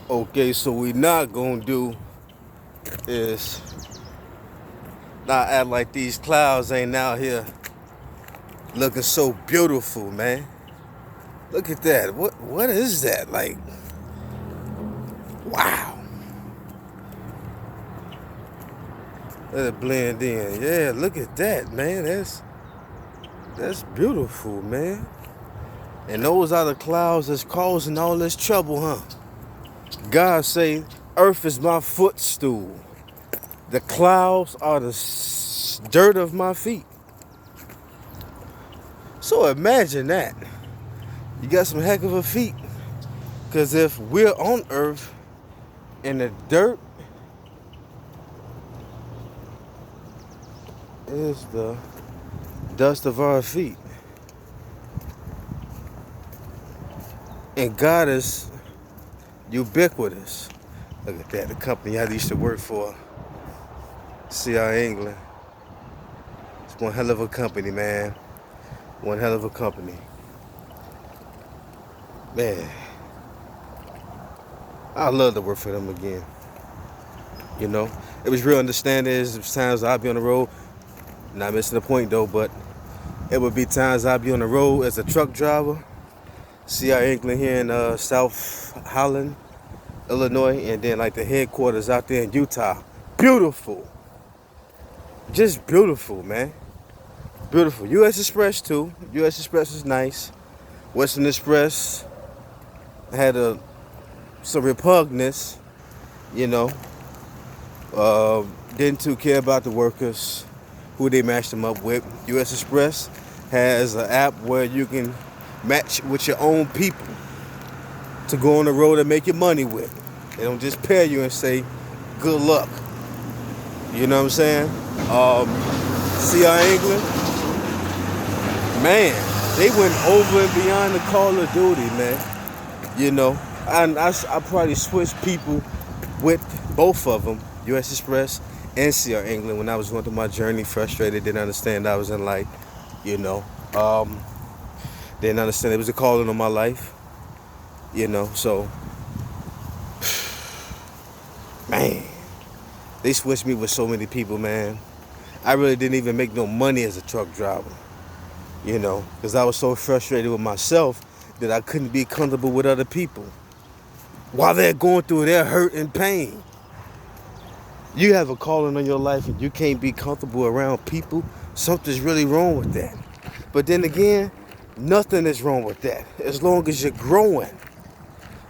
Okay, so we not gonna do is not act like these clouds ain't out here looking so beautiful, man. Look at that. What is that? Like, wow. Let it blend in. Yeah, look at that, man. That's beautiful, man. And those are the clouds that's causing all this trouble, huh? God say, earth is my footstool. The clouds are the dirt of my feet. So imagine that. You got some heck of a feet. Because if we're on earth and the dirt is the dust of our feet, and God is ubiquitous. Look at that. The company I used to work for, CR England. It's one hell of a company, man. One hell of a company. Man, I love to work for them again. You know, it was real understanding. There's times I'd be on the road, not missing the point though, but it would be times I'd be on the road as a truck driver. CR England here in South Holland, Illinois, and then like the headquarters out there in Utah. Beautiful. Just beautiful, man. Beautiful. US Express too. US Express is nice. Western Express had some repugnance, you know. Didn't too care about the workers, who they matched them up with. US Express has an app where you can match with your own people to go on the road and make your money with. They don't just pair you and say, good luck. You know what I'm saying? CR England, man, they went over and beyond the call of duty, man. You know, I probably switched people with both of them, US Express and CR England, when I was going through my journey, frustrated, didn't understand I was in life, you know. Didn't understand it was a calling on my life, you know, so, man, they switched me with so many people, man. I really didn't even make no money as a truck driver, you know, because I was so frustrated with myself that I couldn't be comfortable with other people while they're going through their hurt and pain. You have a calling on your life and you can't be comfortable around people, something's really wrong with that. But then again, nothing is wrong with that. As long as you're growing.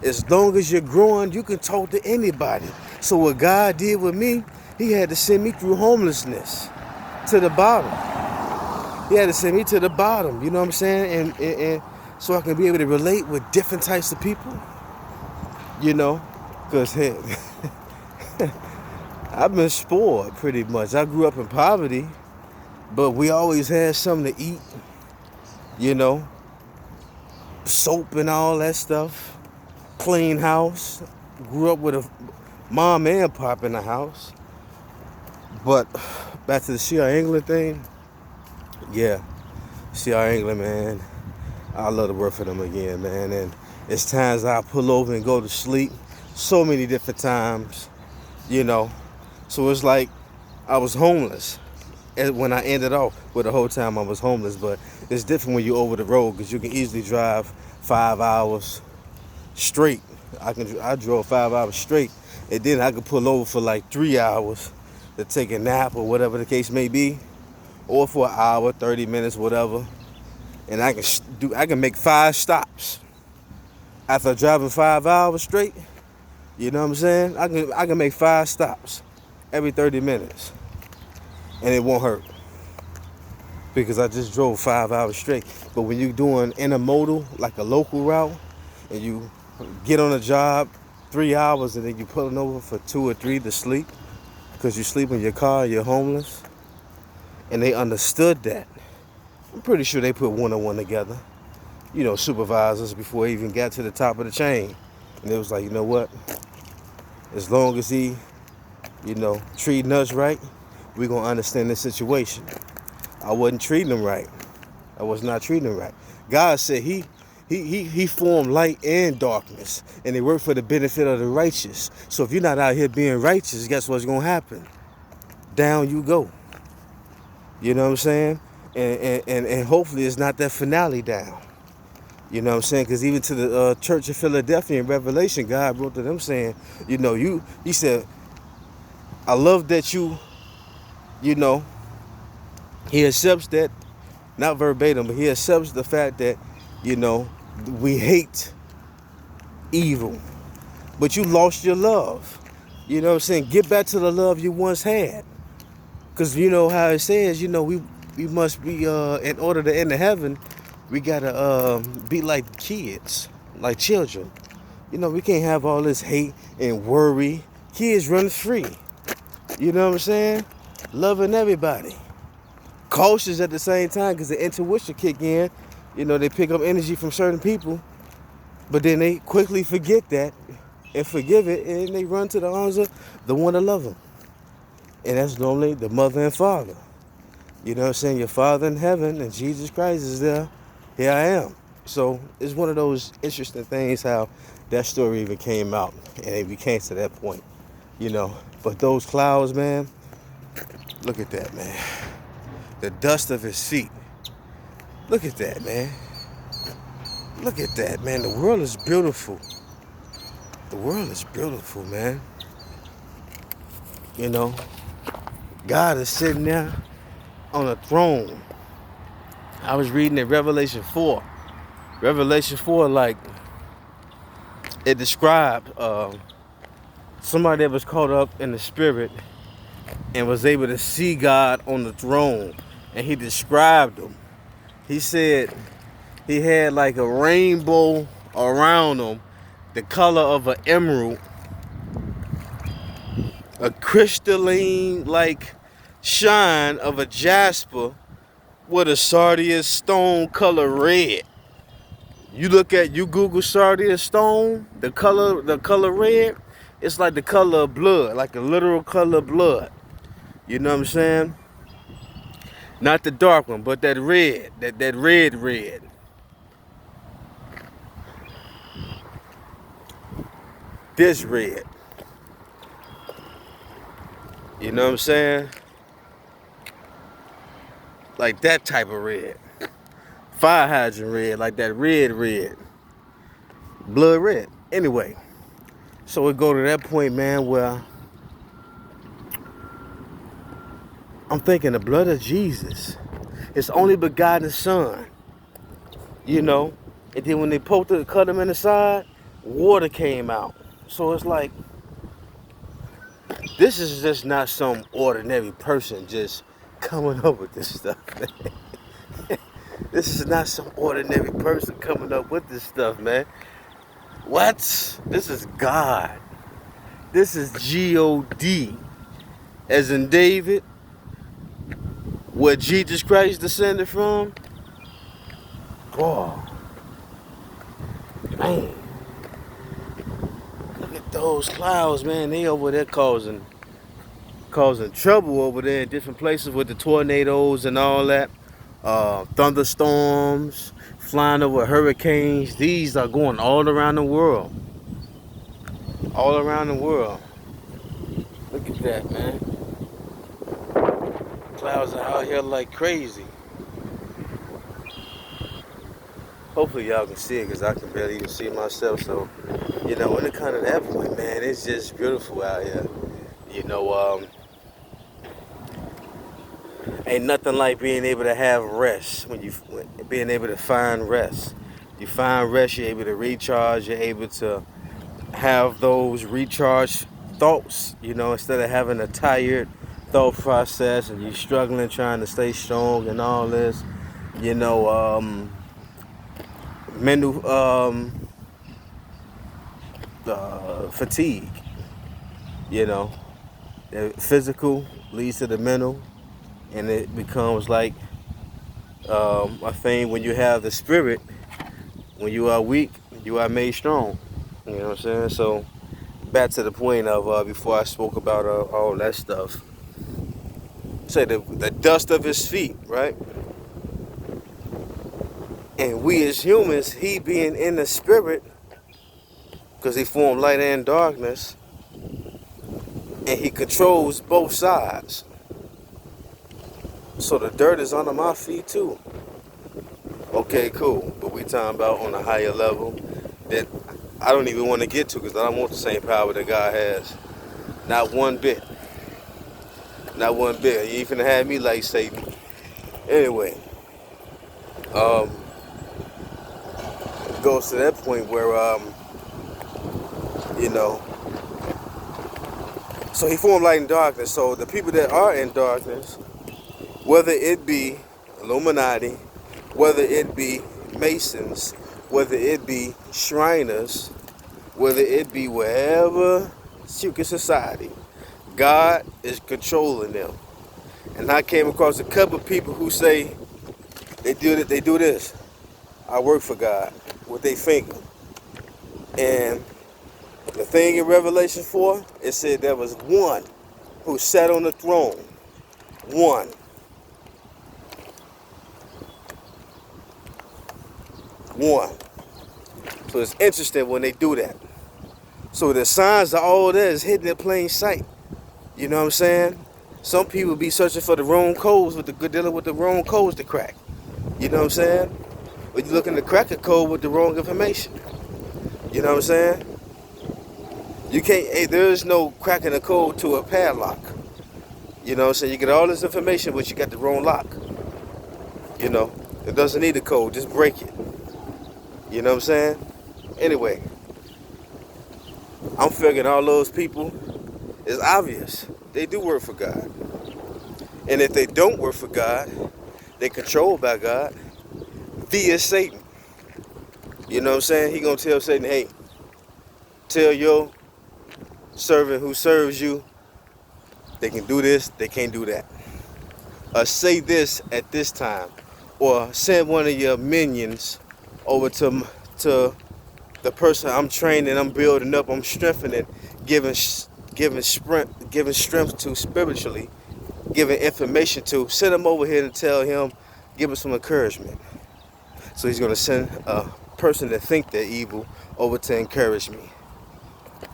As long as you're growing, you can talk to anybody. So what God did with me, he had to send me through homelessness to the bottom. He had to send me to the bottom, you know what I'm saying? And so I can be able to relate with different types of people, you know? Because, hey, I've been spoiled pretty much. I grew up in poverty, but we always had something to eat, you know? Soap and all that stuff. Clean house. Grew up with a mom and pop in the house. But back to the CR England thing, yeah, CR England, man, I love to work for them again, man. And it's times I pull over and go to sleep, so many different times, you know. So it's like I was homeless when I ended off. Well, the whole time I was homeless, but it's different when you're over the road because you can easily drive 5 hours straight. I drove 5 hours straight, and then I could pull over for like 3 hours to take a nap or whatever the case may be, or for an hour, 30 minutes, whatever. And I can make 5 stops after driving 5 hours straight. You know what I'm saying? I can make 5 stops every 30 minutes, and it won't hurt because I just drove 5 hours straight. But when you're doing intermodal, like a local route, and you get on a job 3 hours and then you pulling over for 2 or 3 to sleep because you sleep in your car, you're homeless, and they understood that. I'm pretty sure they put one-on-one together, you know, supervisors, before he even got to the top of the chain. And it was like, you know what? As long as he, you know, treating us right, we're going to understand the situation. I wasn't treating him right. I was not treating him right. God said he He formed light and darkness, and they work for the benefit of the righteous. So if you're not out here being righteous, guess what's gonna happen? Down you go. You know what I'm saying? And hopefully it's not that finale down. You know what I'm saying? Because even to the church of Philadelphia in Revelation, God wrote to them saying, he said, I love that you know, he accepts that, not verbatim, but he accepts the fact that, we hate evil, but you lost your love. You know what I'm saying? Get back to the love you once had. Because you know how it says, we must be, in order to enter heaven, we got to be like kids, like children. We can't have all this hate and worry. Kids run free. You know what I'm saying? Loving everybody. Cautious at the same time because the intuition kick in. They pick up energy from certain people, but then they quickly forget that and forgive it, and they run to the arms of the one that love them. And that's normally the mother and father. You know what I'm saying? Your Father in heaven and Jesus Christ is there. Here I am. So it's one of those interesting things how that story even came out and it became to that point. But those clouds, man, look at that, man. The dust of his feet. Look at that, man. Look at that, man. The world is beautiful. The world is beautiful, man. God is sitting there on a throne. I was reading in Revelation 4. Revelation 4, like, it described somebody that was caught up in the spirit and was able to see God on the throne. And he described him. He said he had like a rainbow around him, the color of an emerald, a crystalline like shine of a jasper with a sardius stone color red. You Google sardius stone, the color red, it's like the color of blood, like a literal color of blood. You know what I'm saying? Not the dark one, but that red, that red. This red. You know what I'm saying? Like that type of red. Fire hydrant red, like that red. Blood red. Anyway, so we go to that point, man, where I'm thinking the blood of Jesus, his only begotten son, and then when they cut him in the side, water came out. So it's like, this is just not some ordinary person just coming up with this stuff, man. This is not some ordinary person coming up with this stuff, man. What? This is God. This is God. As in David, where Jesus Christ descended from. Oh, man. Look at those clouds, man. They over there causing trouble over there in different places with the tornadoes and all that. Thunderstorms, flying over hurricanes. These are going all around the world. All around the world. Look at that, man. Clouds are out here like crazy. Hopefully y'all can see it because I can barely even see myself. So, when it comes to that point, man, it's just beautiful out here. Ain't nothing like being able to have rest being able to find rest. You find rest, you're able to recharge, you're able to have those recharged thoughts, instead of having a tired thought process and you struggling trying to stay strong and all this, mental fatigue, the physical leads to the mental, and it becomes like a thing when you have the spirit. When you are weak, you are made strong. You know what I'm saying? So back to the point of before I spoke about all that stuff. Say the dust of his feet, right? And we as humans, he being in the spirit, because he formed light and darkness, and he controls both sides. So the dirt is under my feet too. Okay, cool. But we talking about on a higher level that I don't even want to get to, because I don't want the same power that God has. Not one bit. Not one bit. You ain't finna have me like Satan. Anyway, it goes to that point where, you know, so he formed light and darkness. So the people that are in darkness, whether it be Illuminati, whether it be Masons, whether it be Shriners, whether it be wherever secret society, God is controlling them. And I came across a couple of people who say they do this. I work for God with their finger. And the thing in Revelation 4, it said there was one who sat on the throne. One. One. So it's interesting when they do that. So the signs of all that is hidden in plain sight. You know what I'm saying? Some people be searching for the wrong codes dealing with the wrong codes to crack. You know what I'm saying? But you're looking to crack a code with the wrong information. You know what I'm saying? You can't, hey, there's no cracking a code to a padlock. You know what I'm saying? You get all this information, but you got the wrong lock. You know, it doesn't need a code, just break it. You know what I'm saying? Anyway, I'm figuring all those people, it's obvious. They do work for God. And if they don't work for God, they're controlled by God via Satan. You know what I'm saying? He gonna tell Satan, hey, tell your servant who serves you, they can do this, they can't do that. Say this at this time. Or send one of your minions over to the person I'm training, I'm building up, I'm strengthening, giving strength to spiritually, giving information to. Send him over here to tell him, give him some encouragement. So he's going to send a person that think they're evil over to encourage me,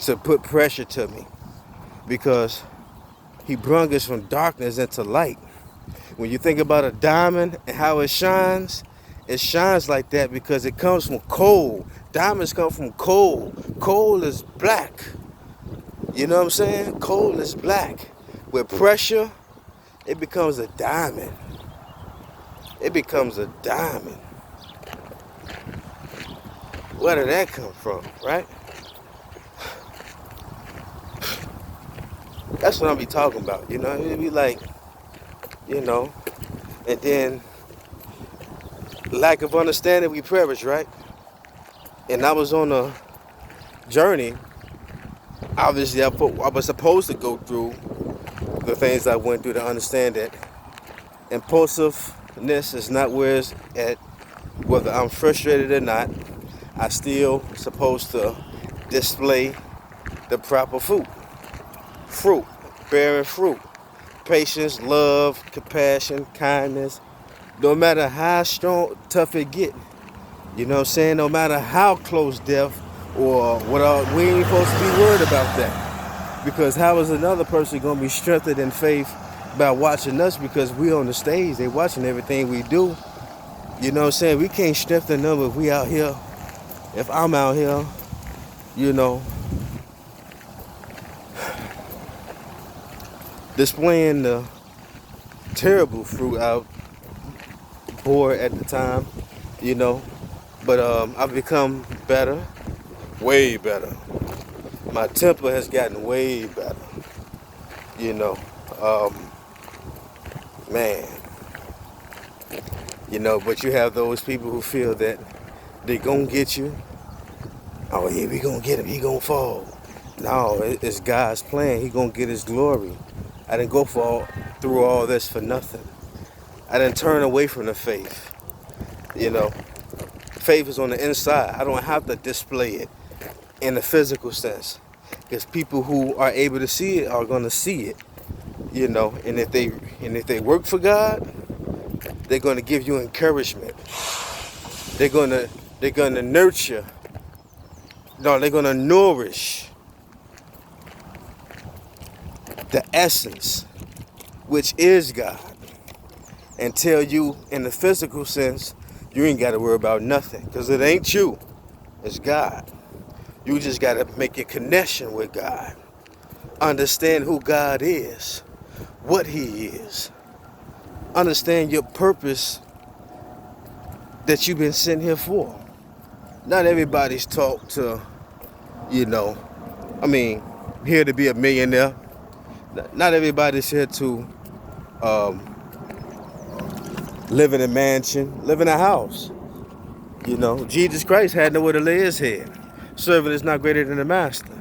to put pressure to me, because he brung us from darkness into light. When you think about a diamond and how it shines like that because it comes from coal. Diamonds come from coal. Coal is black. You know what I'm saying? Coal is black. With pressure, it becomes a diamond. It becomes a diamond. Where did that come from, right? That's what I be talking about, you know? It'd be like, you know, and then lack of understanding, we perish, right? And I was on a journey. Obviously, I was supposed to go through the things I went through to understand that impulsiveness is not where it's at. Whether I'm frustrated or not, I still supposed to display the proper fruit, bearing fruit, patience, love, compassion, kindness. No matter how strong, tough it get, you know what I'm saying? No matter how close death or what, we ain't supposed to be worried about that. Because how is another person going to be strengthened in faith by watching us? Because we on the stage, they watching everything we do. You know what I'm saying? We can't strengthen them if we out here, if I'm out here, you know, displaying the terrible fruit out bore at the time, you know. But I've become better, way better. My temper has gotten way better, you know. Man, you know, but you have those people who feel that they gonna get you. Oh yeah, we gonna get him, he gonna fall. No, it's God's plan. He gonna get his glory. I didn't go through all this for nothing. I didn't turn away from the faith. You know, faith is on the inside. I don't have to display it in the physical sense, because people who are able to see it are gonna see it. You know, and if they work for God, they're gonna give you encouragement. They're gonna nurture. No, they're gonna nourish the essence, which is God, and tell you in the physical sense, you ain't gotta worry about nothing, because it ain't you, it's God. You just gotta make a connection with God. Understand who God is, what He is. Understand your purpose that you've been sent here for. Not everybody's taught to, here to be a millionaire. Not everybody's here to live in a mansion, live in a house. Jesus Christ had nowhere to lay his head. Servant is not greater than the master.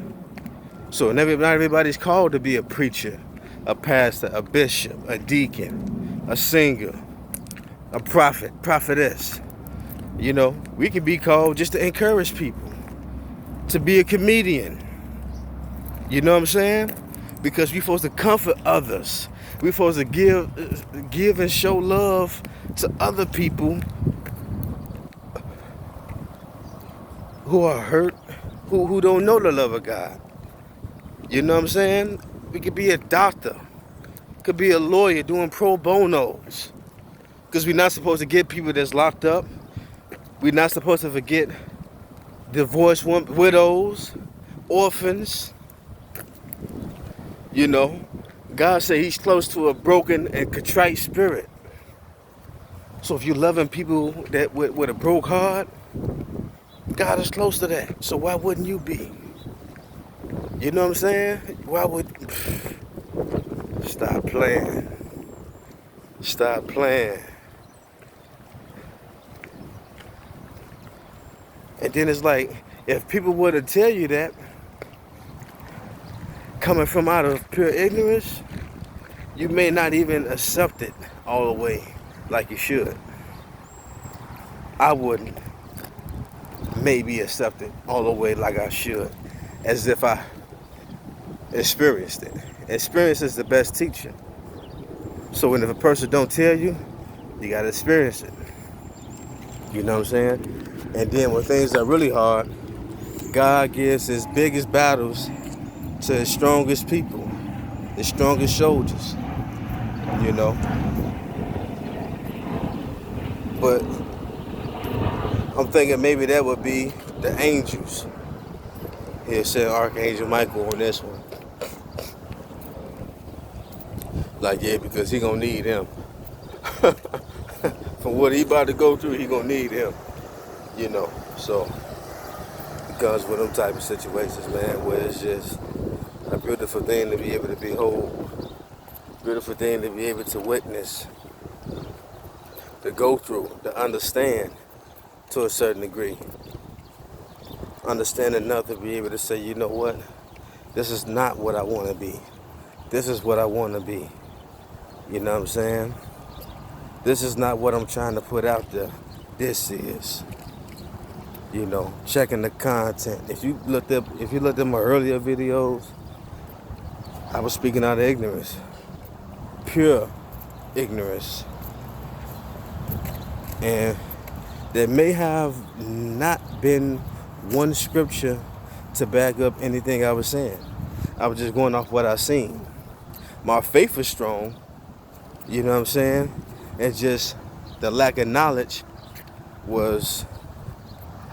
So not everybody's called to be a preacher, a pastor, a bishop, a deacon, a singer, a prophet, prophetess. We can be called just to encourage people, to be a comedian. You know what I'm saying? Because we're supposed to comfort others. We're supposed to give and show love to other people who are hurt, who don't know the love of God. You know what I'm saying? We could be a doctor, could be a lawyer doing pro bonos. Because we're not supposed to get people that's locked up. We're not supposed to forget divorced widows, orphans. God said He's close to a broken and contrite spirit. So if you're loving people that with a broke heart, God is close to that. So why wouldn't you be? You know what I'm saying? Why would... Stop playing. Stop playing. And then it's like, if people were to tell you that, coming from out of pure ignorance, you may not even accept it all the way like you should. I wouldn't maybe accept it all the way like I should, as if I experienced it. Experience is the best teacher. So when if a person don't tell you, you gotta experience it. You know what I'm saying? And then when things are really hard, God gives His biggest battles to His strongest people, His strongest soldiers. But I'm thinking maybe that would be the angels. Here said Archangel Michael on this one. Like, yeah, because he gonna need him. From what he about to go through, he gonna need him. So it comes with them type of situations, man, where it's just a beautiful thing to be able to behold, beautiful thing to be able to witness, to go through, to understand to a certain degree. Understand enough to be able to say, you know what, this is not what I want to be. This is what I want to be. You know what I'm saying? This is not what I'm trying to put out there. This is. Checking the content. If you looked at my earlier videos, I was speaking out of ignorance. Pure ignorance. And there may have not been one scripture to back up anything I was saying. I was just going off what I seen. My faith was strong. You know what I'm saying? It's just the lack of knowledge was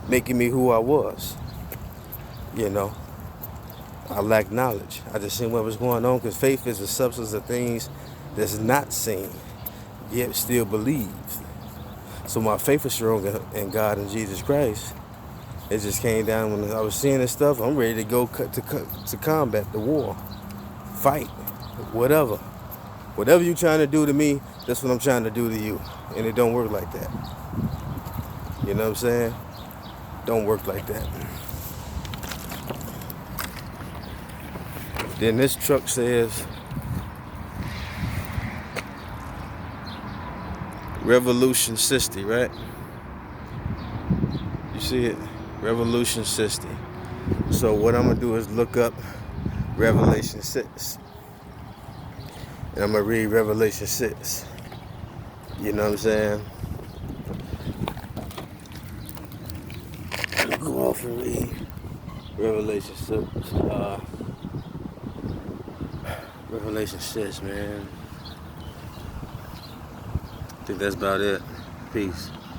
making me who I was. I lacked knowledge. I just seen what was going on, because faith is the substance of things that's not seen, yet still believed. So my faith was strong in God and Jesus Christ. It just came down when I was seeing this stuff. I'm ready to go to combat the war, fight, whatever. Whatever you're trying to do to me, that's what I'm trying to do to you. And it don't work like that. You know what I'm saying? Don't work like that. Then this truck says Revolution 60, right? You see it? Revolution 60. So what I'm going to do is look up Revelation 6. And I'm going to read Revelation 6. You know what I'm saying? Revelation 6. Revelation 6, man. I think that's about it. Peace.